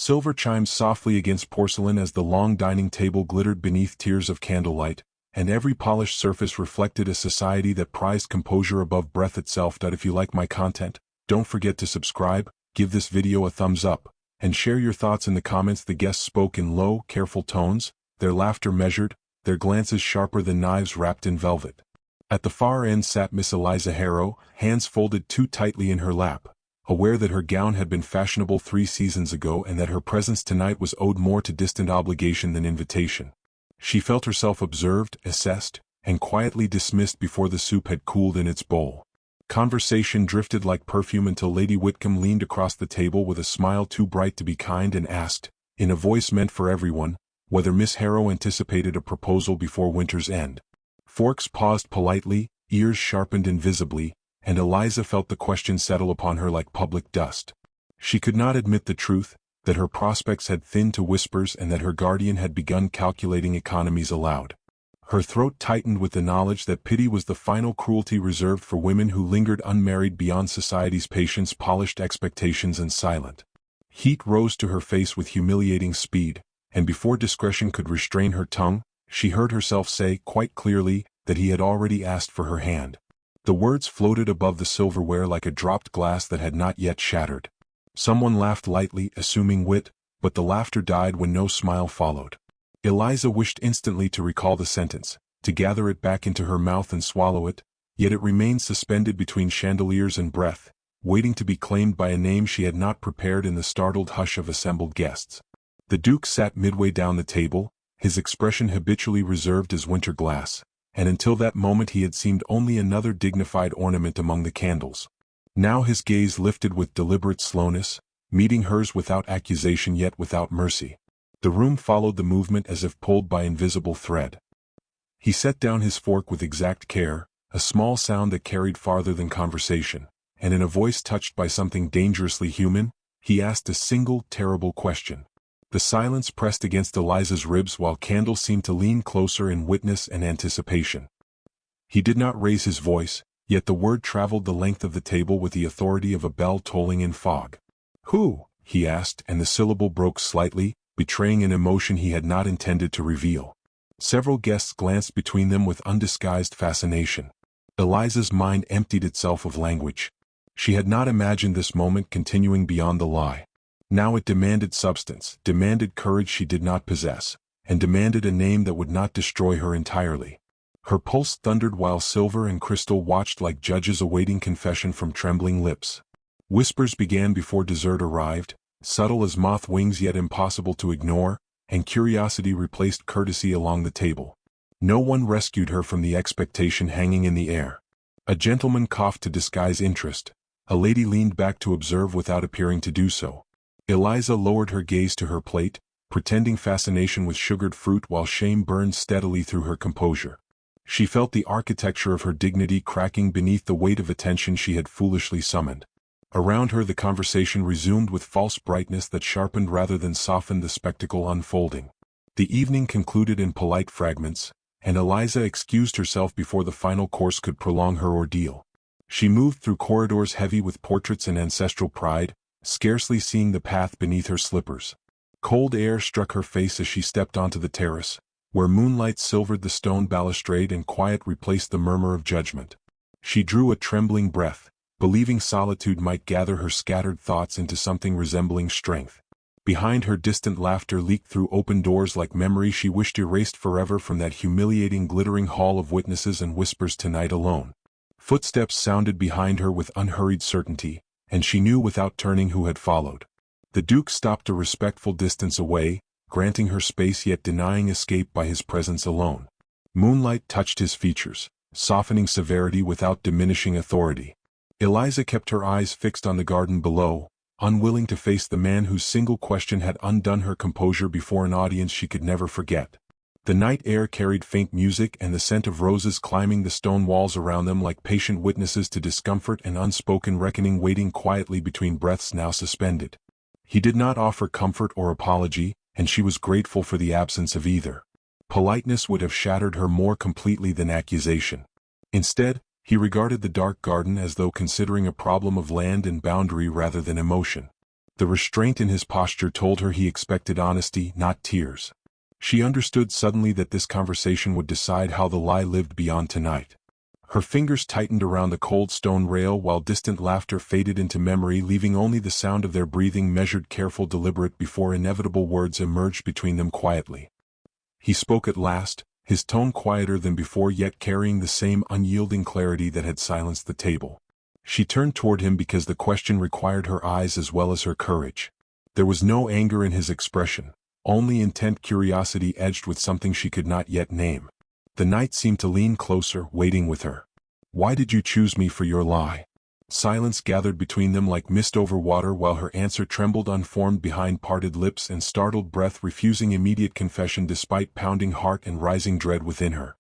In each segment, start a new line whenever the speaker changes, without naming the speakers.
Silver chimed softly against porcelain as the long dining table glittered beneath tiers of candlelight, and every polished surface reflected a society that prized composure above breath itself. If you like my content, don't forget to subscribe, give this video a thumbs up, and share your thoughts in the comments. The guests spoke in low, careful tones, their laughter measured, their glances sharper than knives wrapped in velvet. At the far end sat Miss Eliza Harrow, hands folded too tightly in her lap, aware that her gown had been fashionable 3 seasons ago and that her presence tonight was owed more to distant obligation than invitation. She felt herself observed, assessed, and quietly dismissed before the soup had cooled in its bowl. Conversation drifted like perfume until Lady Whitcomb leaned across the table with a smile too bright to be kind and asked, in a voice meant for everyone, whether Miss Harrow anticipated a proposal before winter's end. Forks paused politely, ears sharpened invisibly, and Eliza felt the question settle upon her like public dust. She could not admit the truth, that her prospects had thinned to whispers and that her guardian had begun calculating economies aloud. Her throat tightened with the knowledge that pity was the final cruelty reserved for women who lingered unmarried beyond society's patience, polished expectations, and silent. Heat rose to her face with humiliating speed, and before discretion could restrain her tongue, she heard herself say quite clearly that he had already asked for her hand. The words floated above the silverware like a dropped glass that had not yet shattered. Someone laughed lightly, assuming wit, but the laughter died when no smile followed. Eliza wished instantly to recall the sentence, to gather it back into her mouth and swallow it, yet it remained suspended between chandeliers and breath, waiting to be claimed by a name she had not prepared in the startled hush of assembled guests. The Duke sat midway down the table, his expression habitually reserved as winter glass, and until that moment he had seemed only another dignified ornament among the candles. Now his gaze lifted with deliberate slowness, meeting hers without accusation yet without mercy. The room followed the movement as if pulled by invisible thread. He set down his fork with exact care, a small sound that carried farther than conversation, and in a voice touched by something dangerously human, he asked a single, terrible question. The silence pressed against Eliza's ribs while candles seemed to lean closer in witness and anticipation. He did not raise his voice, yet the word traveled the length of the table with the authority of a bell tolling in fog. "Who?" he asked, and the syllable broke slightly, betraying an emotion he had not intended to reveal. Several guests glanced between them with undisguised fascination. Eliza's mind emptied itself of language. She had not imagined this moment continuing beyond the lie. Now it demanded substance, demanded courage she did not possess, and demanded a name that would not destroy her entirely. Her pulse thundered while silver and crystal watched like judges awaiting confession from trembling lips. Whispers began before dessert arrived, subtle as moth wings yet impossible to ignore, and curiosity replaced courtesy along the table. No one rescued her from the expectation hanging in the air. A gentleman coughed to disguise interest. A lady leaned back to observe without appearing to do so. Eliza lowered her gaze to her plate, pretending fascination with sugared fruit while shame burned steadily through her composure. She felt the architecture of her dignity cracking beneath the weight of attention she had foolishly summoned. Around her the conversation resumed with false brightness that sharpened rather than softened the spectacle unfolding. The evening concluded in polite fragments, and Eliza excused herself before the final course could prolong her ordeal. She moved through corridors heavy with portraits and ancestral pride, scarcely seeing the path beneath her slippers. Cold air struck her face as she stepped onto the terrace, where moonlight silvered the stone balustrade and quiet replaced the murmur of judgment. She drew a trembling breath, believing solitude might gather her scattered thoughts into something resembling strength. Behind her distant laughter leaked through open doors like memory she wished erased forever from that humiliating glittering hall of witnesses and whispers tonight alone. Footsteps sounded behind her with unhurried certainty, and she knew without turning who had followed. The Duke stopped a respectful distance away, granting her space yet denying escape by his presence alone. Moonlight touched his features, softening severity without diminishing authority. Eliza kept her eyes fixed on the garden below, unwilling to face the man whose single question had undone her composure before an audience she could never forget. The night air carried faint music and the scent of roses climbing the stone walls around them like patient witnesses to discomfort and unspoken reckoning waiting quietly between breaths now suspended. He did not offer comfort or apology, and she was grateful for the absence of either. Politeness would have shattered her more completely than accusation. Instead, he regarded the dark garden as though considering a problem of land and boundary rather than emotion. The restraint in his posture told her he expected honesty, not tears. She understood suddenly that this conversation would decide how the lie lived beyond tonight. Her fingers tightened around the cold stone rail while distant laughter faded into memory, leaving only the sound of their breathing, measured, careful, deliberate, before inevitable words emerged between them quietly. He spoke at last, his tone quieter than before yet carrying the same unyielding clarity that had silenced the table. She turned toward him because the question required her eyes as well as her courage. There was no anger in his expression, only intent curiosity edged with something she could not yet name. The night seemed to lean closer, waiting with her. "Why did you choose me for your lie?" Silence gathered between them like mist over water while her answer trembled unformed behind parted lips and startled breath, refusing immediate confession despite pounding heart and rising dread within her.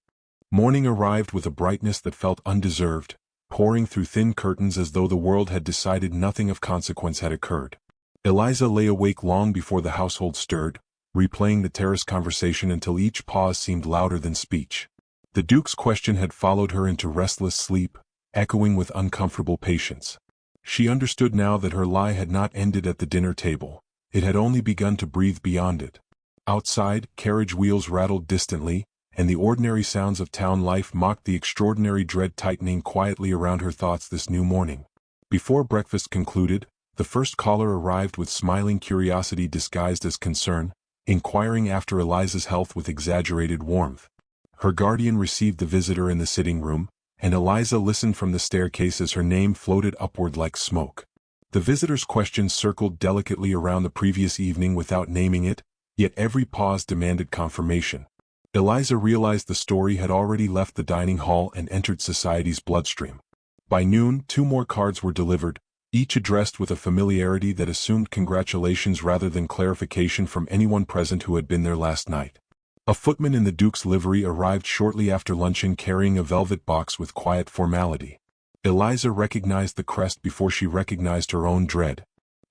Morning arrived with a brightness that felt undeserved, pouring through thin curtains as though the world had decided nothing of consequence had occurred. Eliza lay awake long before the household stirred, replaying the terrace conversation until each pause seemed louder than speech. The Duke's question had followed her into restless sleep, echoing with uncomfortable patience. She understood now that her lie had not ended at the dinner table, it had only begun to breathe beyond it. Outside, carriage wheels rattled distantly, and the ordinary sounds of town life mocked the extraordinary dread tightening quietly around her thoughts this new morning. Before breakfast concluded, the first caller arrived with smiling curiosity disguised as concern, inquiring after Eliza's health with exaggerated warmth. Her guardian received the visitor in the sitting room, and Eliza listened from the staircase as her name floated upward like smoke. The visitor's questions circled delicately around the previous evening without naming it, yet every pause demanded confirmation. Eliza realized the story had already left the dining hall and entered society's bloodstream. By noon, 2 more cards were delivered, each addressed with a familiarity that assumed congratulations rather than clarification from anyone present who had been there last night. A footman in the Duke's livery arrived shortly after luncheon carrying a velvet box with quiet formality. Eliza recognized the crest before she recognized her own dread.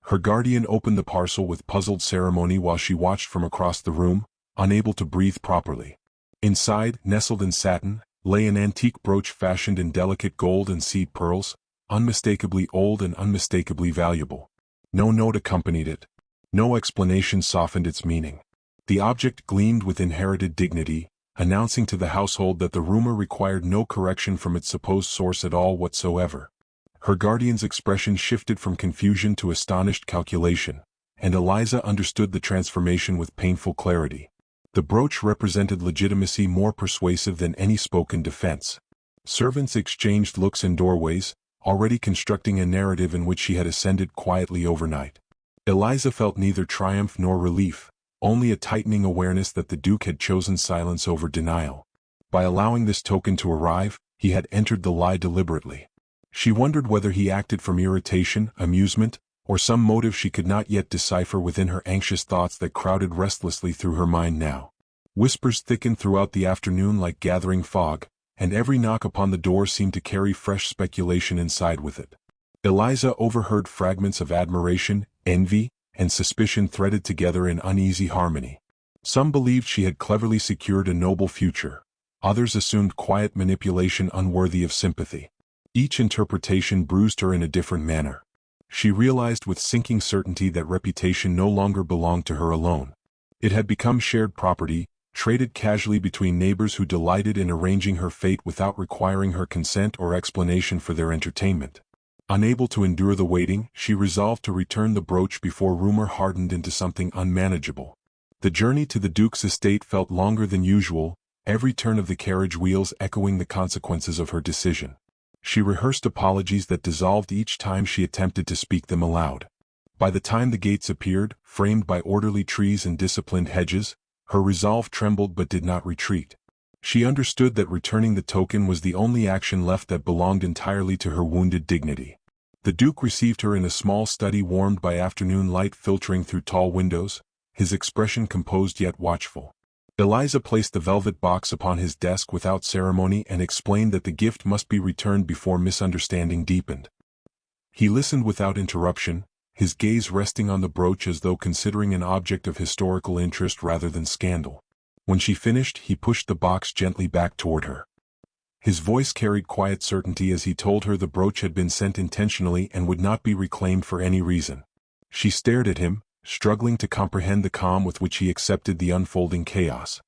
Her guardian opened the parcel with puzzled ceremony while she watched from across the room, unable to breathe properly. Inside, nestled in satin, lay an antique brooch fashioned in delicate gold and seed pearls, unmistakably old and unmistakably valuable. No note accompanied it. No explanation softened its meaning. The object gleamed with inherited dignity, announcing to the household that the rumor required no correction from its supposed source at all whatsoever. Her guardian's expression shifted from confusion to astonished calculation, and Eliza understood the transformation with painful clarity. The brooch represented legitimacy more persuasive than any spoken defense. Servants exchanged looks in doorways, already constructing a narrative in which she had ascended quietly overnight. Eliza felt neither triumph nor relief, only a tightening awareness that the Duke had chosen silence over denial. By allowing this token to arrive, he had entered the lie deliberately. She wondered whether he acted from irritation, amusement, or some motive she could not yet decipher within her anxious thoughts that crowded restlessly through her mind now. Whispers thickened throughout the afternoon like gathering fog, and every knock upon the door seemed to carry fresh speculation inside with it. Eliza overheard fragments of admiration, envy, and suspicion threaded together in uneasy harmony. Some believed she had cleverly secured a noble future. Others assumed quiet manipulation unworthy of sympathy. Each interpretation bruised her in a different manner. She realized with sinking certainty that reputation no longer belonged to her alone. It had become shared property, traded casually between neighbors who delighted in arranging her fate without requiring her consent or explanation for their entertainment. Unable to endure the waiting, she resolved to return the brooch before rumor hardened into something unmanageable. The journey to the Duke's estate felt longer than usual, every turn of the carriage wheels echoing the consequences of her decision. She rehearsed apologies that dissolved each time she attempted to speak them aloud. By the time the gates appeared, framed by orderly trees and disciplined hedges, her resolve trembled but did not retreat. She understood that returning the token was the only action left that belonged entirely to her wounded dignity. The Duke received her in a small study warmed by afternoon light filtering through tall windows, his expression composed yet watchful. Eliza placed the velvet box upon his desk without ceremony and explained that the gift must be returned before misunderstanding deepened. He listened without interruption, his gaze resting on the brooch as though considering an object of historical interest rather than scandal. When she finished, he pushed the box gently back toward her. His voice carried quiet certainty as he told her the brooch had been sent intentionally and would not be reclaimed for any reason. She stared at him, struggling to comprehend the calm with which he accepted the unfolding chaos.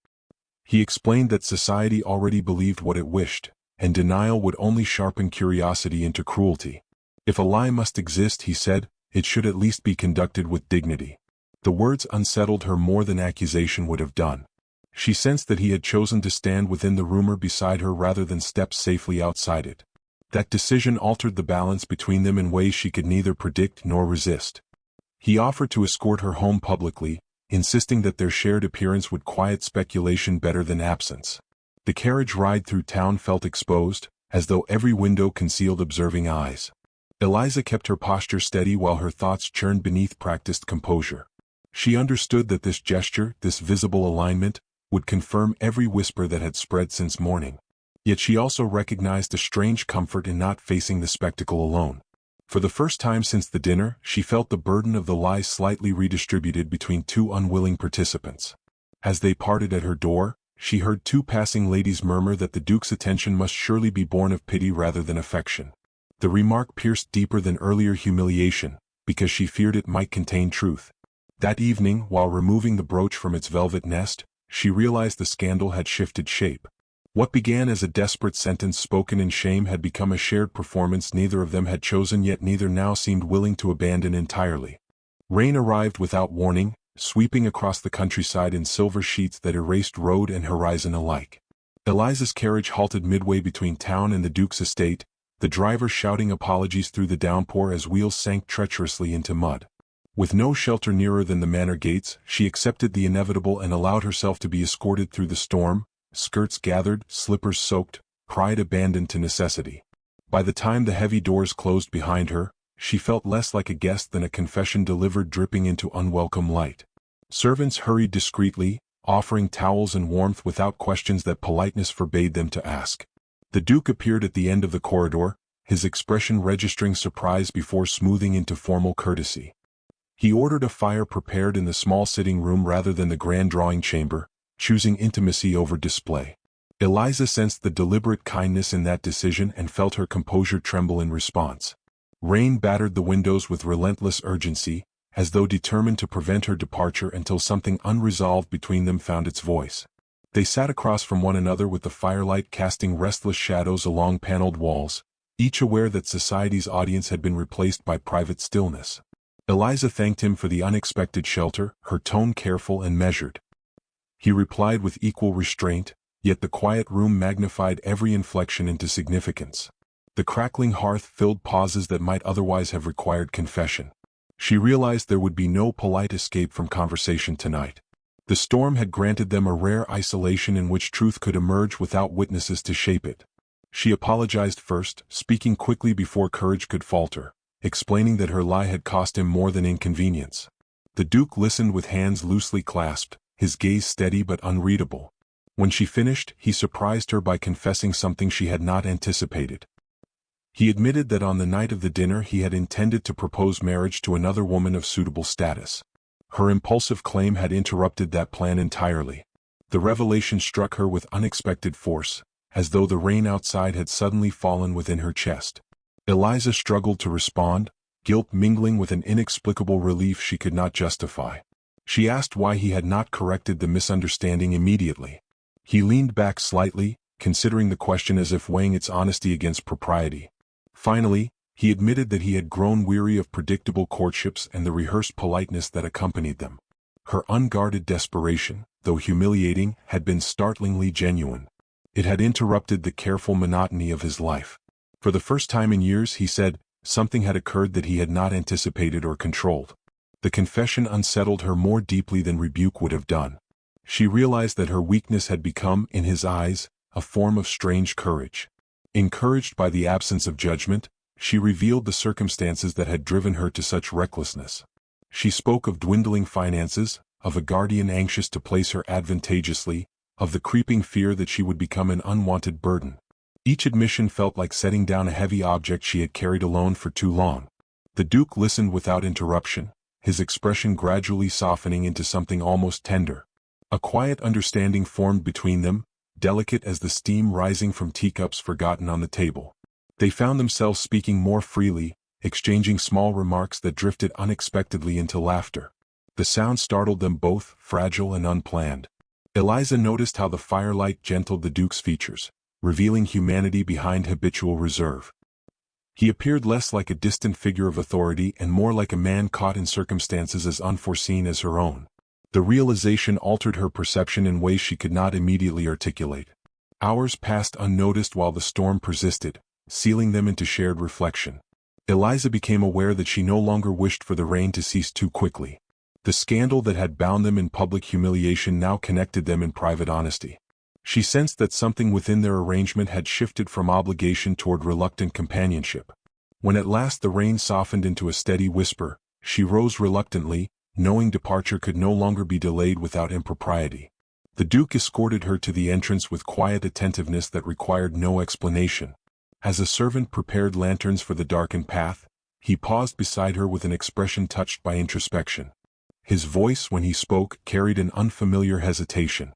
He explained that society already believed what it wished, and denial would only sharpen curiosity into cruelty. If a lie must exist, he said, it should at least be conducted with dignity. The words unsettled her more than accusation would have done. She sensed that he had chosen to stand within the rumor beside her rather than step safely outside it. That decision altered the balance between them in ways she could neither predict nor resist. He offered to escort her home publicly, insisting that their shared appearance would quiet speculation better than absence. The carriage ride through town felt exposed, as though every window concealed observing eyes. Eliza kept her posture steady while her thoughts churned beneath practiced composure. She understood that this gesture, this visible alignment, would confirm every whisper that had spread since morning. Yet she also recognized a strange comfort in not facing the spectacle alone. For the first time since the dinner, she felt the burden of the lie slightly redistributed between two unwilling participants. As they parted at her door, she heard two passing ladies murmur that the Duke's attention must surely be born of pity rather than affection. The remark pierced deeper than earlier humiliation, because she feared it might contain truth. That evening, while removing the brooch from its velvet nest, she realized the scandal had shifted shape. What began as a desperate sentence spoken in shame had become a shared performance neither of them had chosen, yet neither now seemed willing to abandon entirely. Rain arrived without warning, sweeping across the countryside in silver sheets that erased road and horizon alike. Eliza's carriage halted midway between town and the Duke's estate, the driver shouting apologies through the downpour as wheels sank treacherously into mud. With no shelter nearer than the manor gates, she accepted the inevitable and allowed herself to be escorted through the storm, skirts gathered, slippers soaked, pride abandoned to necessity. By the time the heavy doors closed behind her, she felt less like a guest than a confession delivered dripping into unwelcome light. Servants hurried discreetly, offering towels and warmth without questions that politeness forbade them to ask. The Duke appeared at the end of the corridor, his expression registering surprise before smoothing into formal courtesy. He ordered a fire prepared in the small sitting room rather than the grand drawing chamber, choosing intimacy over display. Eliza sensed the deliberate kindness in that decision and felt her composure tremble in response. Rain battered the windows with relentless urgency, as though determined to prevent her departure until something unresolved between them found its voice. They sat across from one another with the firelight casting restless shadows along paneled walls, each aware that society's audience had been replaced by private stillness. Eliza thanked him for the unexpected shelter, her tone careful and measured. He replied with equal restraint, yet the quiet room magnified every inflection into significance. The crackling hearth filled pauses that might otherwise have required confession. She realized there would be no polite escape from conversation tonight. The storm had granted them a rare isolation in which truth could emerge without witnesses to shape it. She apologized first, speaking quickly before courage could falter, explaining that her lie had cost him more than inconvenience. The Duke listened with hands loosely clasped, his gaze steady but unreadable. When she finished, he surprised her by confessing something she had not anticipated. He admitted that on the night of the dinner he had intended to propose marriage to another woman of suitable status. Her impulsive claim had interrupted that plan entirely. The revelation struck her with unexpected force, as though the rain outside had suddenly fallen within her chest. Eliza struggled to respond, guilt mingling with an inexplicable relief she could not justify. She asked why he had not corrected the misunderstanding immediately. He leaned back slightly, considering the question as if weighing its honesty against propriety. Finally, he admitted that he had grown weary of predictable courtships and the rehearsed politeness that accompanied them. Her unguarded desperation, though humiliating, had been startlingly genuine. It had interrupted the careful monotony of his life. For the first time in years, he said, something had occurred that he had not anticipated or controlled. The confession unsettled her more deeply than rebuke would have done. She realized that her weakness had become, in his eyes, a form of strange courage. Encouraged by the absence of judgment, she revealed the circumstances that had driven her to such recklessness. She spoke of dwindling finances, of a guardian anxious to place her advantageously, of the creeping fear that she would become an unwanted burden. Each admission felt like setting down a heavy object she had carried alone for too long. The Duke listened without interruption, his expression gradually softening into something almost tender. A quiet understanding formed between them, delicate as the steam rising from teacups forgotten on the table. They found themselves speaking more freely, exchanging small remarks that drifted unexpectedly into laughter. The sound startled them both, fragile and unplanned. Eliza noticed how the firelight gentled the Duke's features, revealing humanity behind habitual reserve. He appeared less like a distant figure of authority and more like a man caught in circumstances as unforeseen as her own. The realization altered her perception in ways she could not immediately articulate. Hours passed unnoticed while the storm persisted, sealing them into shared reflection. Eliza became aware that she no longer wished for the rain to cease too quickly. The scandal that had bound them in public humiliation now connected them in private honesty. She sensed that something within their arrangement had shifted from obligation toward reluctant companionship. When at last the rain softened into a steady whisper, she rose reluctantly, knowing departure could no longer be delayed without impropriety. The Duke escorted her to the entrance with quiet attentiveness that required no explanation. As a servant prepared lanterns for the darkened path, he paused beside her with an expression touched by introspection. His voice, when he spoke, carried an unfamiliar hesitation.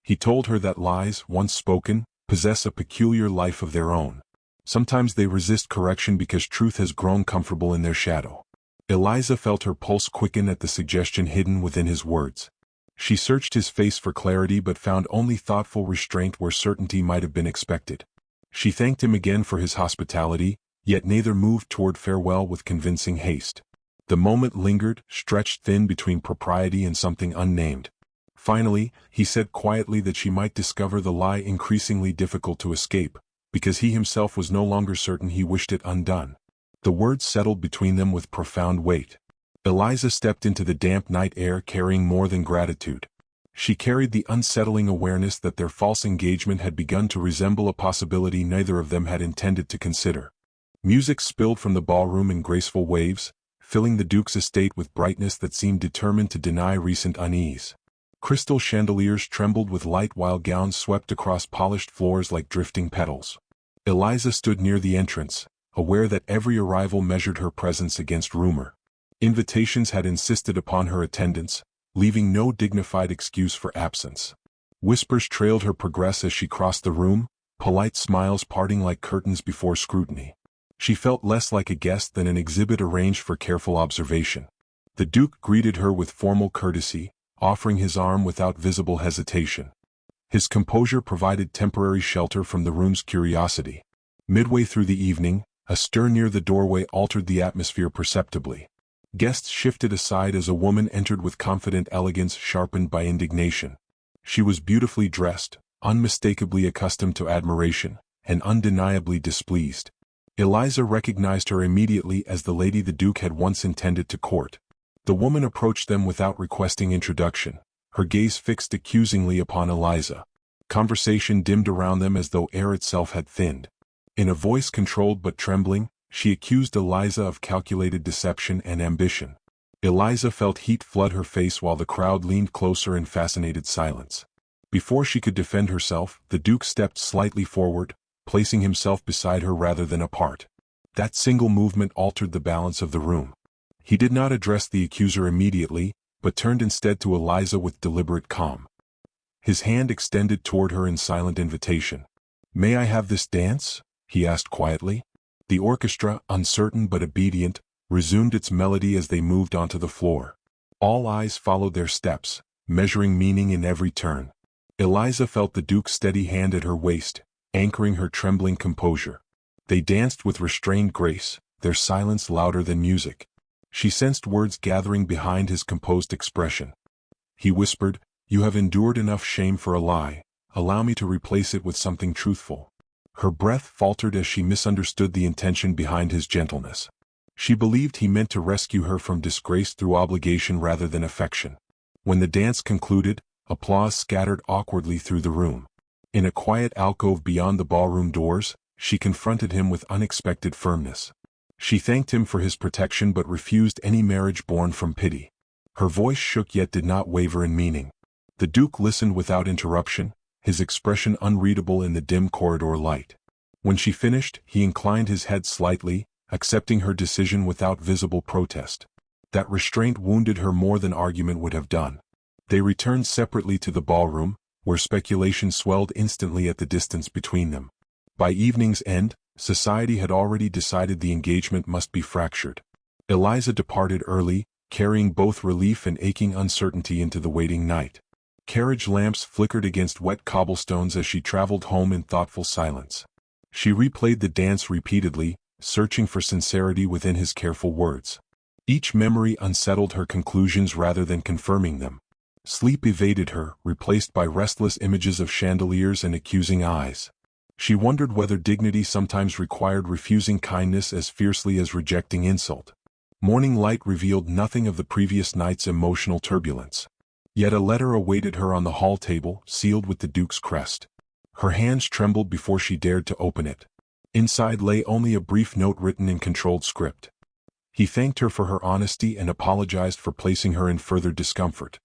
He told her that lies, once spoken, possess a peculiar life of their own. Sometimes they resist correction because truth has grown comfortable in their shadow. Eliza felt her pulse quicken at the suggestion hidden within his words. She searched his face for clarity but found only thoughtful restraint where certainty might have been expected. She thanked him again for his hospitality, yet neither moved toward farewell with convincing haste. The moment lingered, stretched thin between propriety and something unnamed. Finally, he said quietly that she might discover the lie increasingly difficult to escape, because he himself was no longer certain he wished it undone. The words settled between them with profound weight. Eliza stepped into the damp night air carrying more than gratitude. She carried the unsettling awareness that their false engagement had begun to resemble a possibility neither of them had intended to consider. Music spilled from the ballroom in graceful waves, filling the Duke's estate with brightness that seemed determined to deny recent unease. Crystal chandeliers trembled with light while gowns swept across polished floors like drifting petals. Eliza stood near the entrance, aware that every arrival measured her presence against rumor. Invitations had insisted upon her attendance, leaving no dignified excuse for absence. Whispers trailed her progress as she crossed the room, polite smiles parting like curtains before scrutiny. She felt less like a guest than an exhibit arranged for careful observation. The Duke greeted her with formal courtesy, offering his arm without visible hesitation. His composure provided temporary shelter from the room's curiosity. Midway through the evening, a stir near the doorway altered the atmosphere perceptibly. Guests shifted aside as a woman entered with confident elegance sharpened by indignation. She was beautifully dressed, unmistakably accustomed to admiration, and undeniably displeased. Eliza recognized her immediately as the lady the Duke had once intended to court. The woman approached them without requesting introduction, her gaze fixed accusingly upon Eliza. Conversation dimmed around them as though air itself had thinned. In a voice controlled but trembling, she accused Eliza of calculated deception and ambition. Eliza felt heat flood her face while the crowd leaned closer in fascinated silence. Before she could defend herself, the Duke stepped slightly forward, placing himself beside her rather than apart. That single movement altered the balance of the room. He did not address the accuser immediately, but turned instead to Eliza with deliberate calm. His hand extended toward her in silent invitation. "May I have this dance?" he asked quietly. The orchestra, uncertain but obedient, resumed its melody as they moved onto the floor. All eyes followed their steps, measuring meaning in every turn. Eliza felt the Duke's steady hand at her waist, anchoring her trembling composure. They danced with restrained grace, their silence louder than music. She sensed words gathering behind his composed expression. He whispered, "You have endured enough shame for a lie, allow me to replace it with something truthful." Her breath faltered as she misunderstood the intention behind his gentleness. She believed he meant to rescue her from disgrace through obligation rather than affection. When the dance concluded, applause scattered awkwardly through the room. In a quiet alcove beyond the ballroom doors, she confronted him with unexpected firmness. She thanked him for his protection but refused any marriage born from pity. Her voice shook yet did not waver in meaning. The Duke listened without interruption, his expression unreadable in the dim corridor light. When she finished, he inclined his head slightly, accepting her decision without visible protest. That restraint wounded her more than argument would have done. They returned separately to the ballroom, where speculation swelled instantly at the distance between them. By evening's end, Society had already decided the engagement must be fractured. Eliza departed early, carrying both relief and aching uncertainty into the waiting night. Carriage lamps flickered against wet cobblestones as she traveled home in thoughtful silence. She replayed the dance repeatedly, searching for sincerity within his careful words. Each memory unsettled her conclusions rather than confirming them. Sleep evaded her, replaced by restless images of chandeliers and accusing eyes. She wondered whether dignity sometimes required refusing kindness as fiercely as rejecting insult. Morning light revealed nothing of the previous night's emotional turbulence. Yet a letter awaited her on the hall table, sealed with the Duke's crest. Her hands trembled before she dared to open it. Inside lay only a brief note written in controlled script. He thanked her for her honesty and apologized for placing her in further discomfort.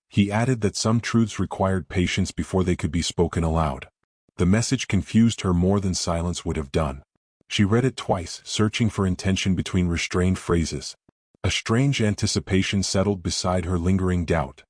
He added that some truths required patience before they could be spoken aloud. The message confused her more than silence would have done. She read it twice, searching for intention between restrained phrases. A strange anticipation settled beside her lingering doubt.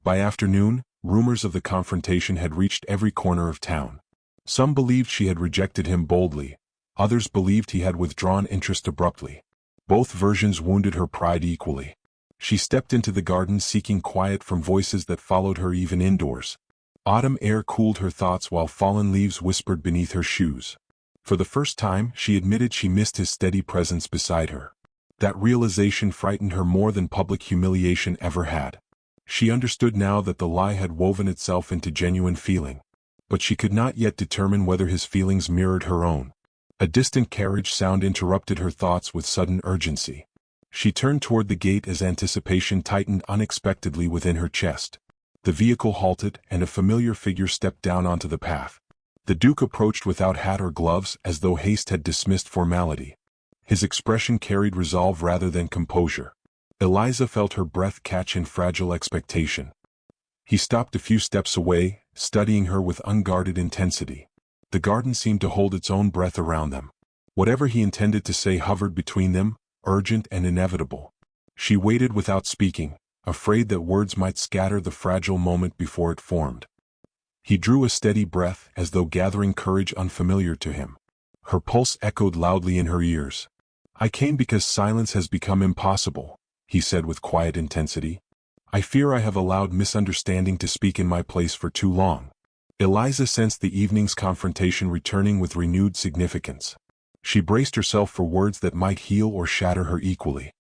By afternoon, rumors of the confrontation had reached every corner of town. Some believed she had rejected him boldly, others believed he had withdrawn interest abruptly. Both versions wounded her pride equally. She stepped into the garden seeking quiet from voices that followed her even indoors. Autumn air cooled her thoughts while fallen leaves whispered beneath her shoes. For the first time, she admitted she missed his steady presence beside her. That realization frightened her more than public humiliation ever had. She understood now that the lie had woven itself into genuine feeling. But she could not yet determine whether his feelings mirrored her own. A distant carriage sound interrupted her thoughts with sudden urgency. She turned toward the gate as anticipation tightened unexpectedly within her chest. The vehicle halted, and a familiar figure stepped down onto the path. The Duke approached without hat or gloves, as though haste had dismissed formality. His expression carried resolve rather than composure. Eliza felt her breath catch in fragile expectation. He stopped a few steps away, studying her with unguarded intensity. The garden seemed to hold its own breath around them. Whatever he intended to say hovered between them, urgent and inevitable. She waited without speaking, afraid that words might scatter the fragile moment before it formed. He drew a steady breath, as though gathering courage unfamiliar to him. Her pulse echoed loudly in her ears. "I came because silence has become impossible," he said with quiet intensity. "I fear I have allowed misunderstanding to speak in my place for too long." Eliza sensed the evening's confrontation returning with renewed significance. She braced herself for words that might heal or shatter her equally.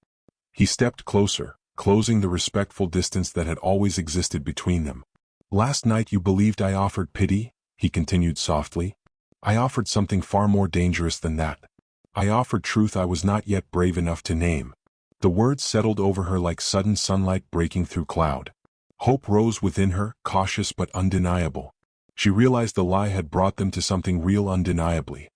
He stepped closer, closing the respectful distance that had always existed between them. "Last night you believed I offered pity," he continued softly. "I offered something far more dangerous than that. I offered truth I was not yet brave enough to name." The words settled over her like sudden sunlight breaking through cloud. Hope rose within her, cautious but undeniable. She realized the lie had brought them to something real undeniably.